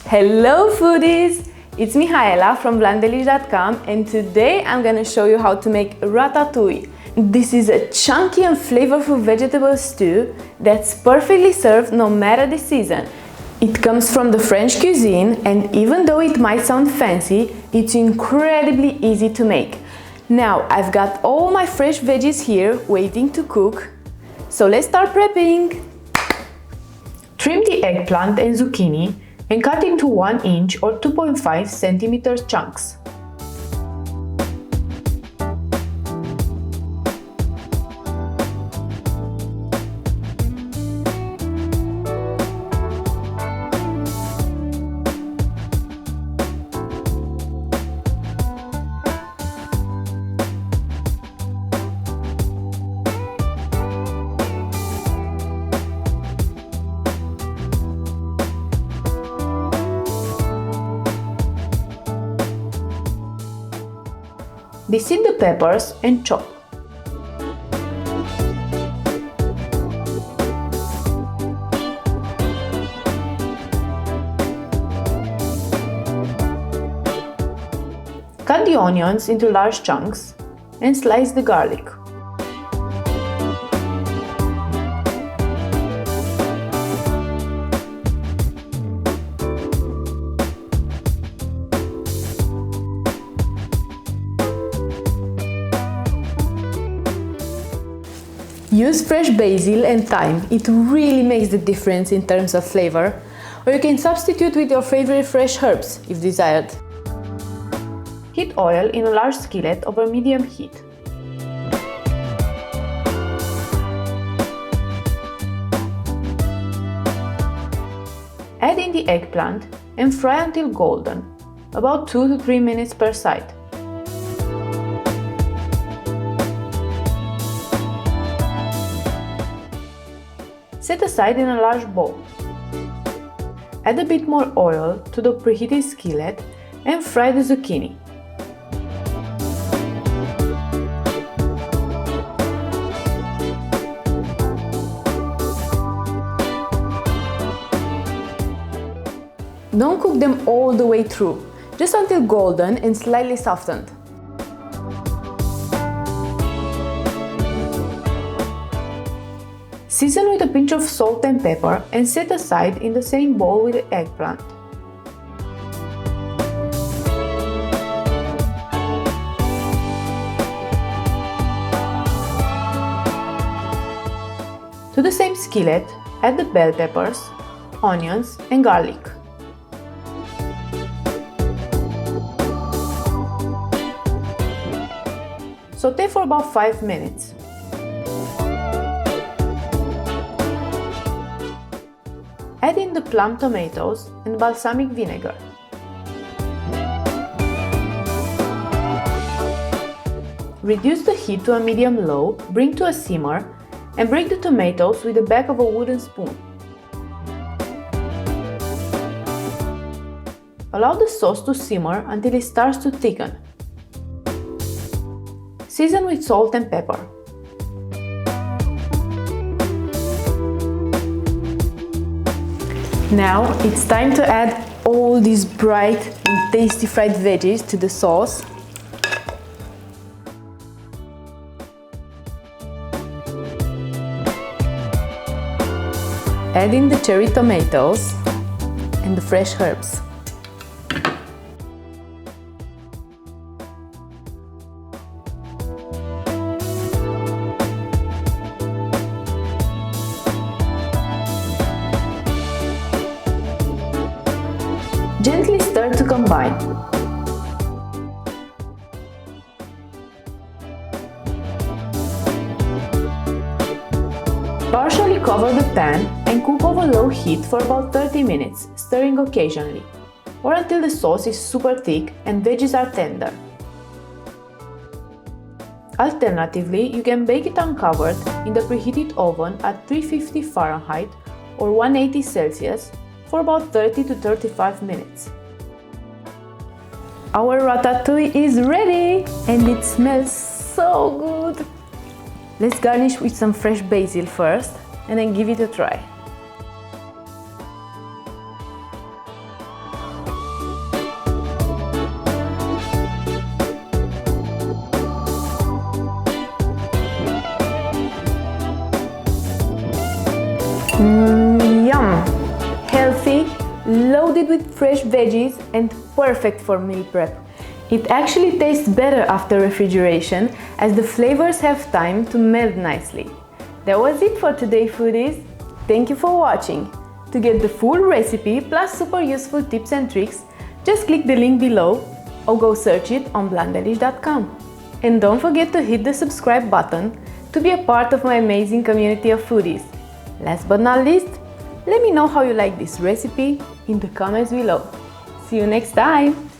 Hello foodies! It's Mihaela from blondelish.com and today I'm gonna show you how to make ratatouille. This is a chunky and flavorful vegetable stew that's perfectly served no matter the season. It comes from the French cuisine and even though it might sound fancy, it's incredibly easy to make. Now I've got all my fresh veggies here waiting to cook, so let's start prepping! Trim the eggplant and zucchini and cut into 1 inch or 2.5 centimeter chunks. Deseed the peppers and chop. Cut the onions into large chunks and slice the garlic. Use fresh basil and thyme, it really makes the difference in terms of flavor, or you can substitute with your favorite fresh herbs if desired. Heat oil in a large skillet over medium heat. Add in the eggplant and fry until golden, about 2 to 3 minutes per side. Set aside in a large bowl. Add a bit more oil to the preheated skillet and fry the zucchini. Don't cook them all the way through, just until golden and slightly softened. Season with a pinch of salt and pepper and set aside in the same bowl with the eggplant. To the same skillet, add the bell peppers, onions and garlic. Sauté for about 5 minutes. Add in the plum tomatoes and balsamic vinegar. Reduce the heat to a medium-low, bring to a simmer, and break the tomatoes with the back of a wooden spoon. Allow the sauce to simmer until it starts to thicken. Season with salt and pepper. Now it's time to add all these bright and tasty fried veggies to the sauce. Add in the cherry tomatoes and the fresh herbs. Gently stir to combine. Partially cover the pan and cook over low heat for about 30 minutes, stirring occasionally, or until the sauce is super thick and veggies are tender. Alternatively, you can bake it uncovered in the preheated oven at 350 Fahrenheit or 180 Celsius for about 30 to 35 minutes. Our ratatouille is ready and it smells so good! Let's garnish with some fresh basil first and then give it a try. loaded with fresh veggies and perfect for meal prep. It actually tastes better after refrigeration as the flavors have time to melt nicely. That was it for today, foodies. Thank you for watching. To get the full recipe plus super useful tips and tricks, just click the link below or go search it on blondelish.com. And don't forget to hit the subscribe button to be a part of my amazing community of foodies. Last but not least, let me know how you like this recipe in the comments below. See you next time!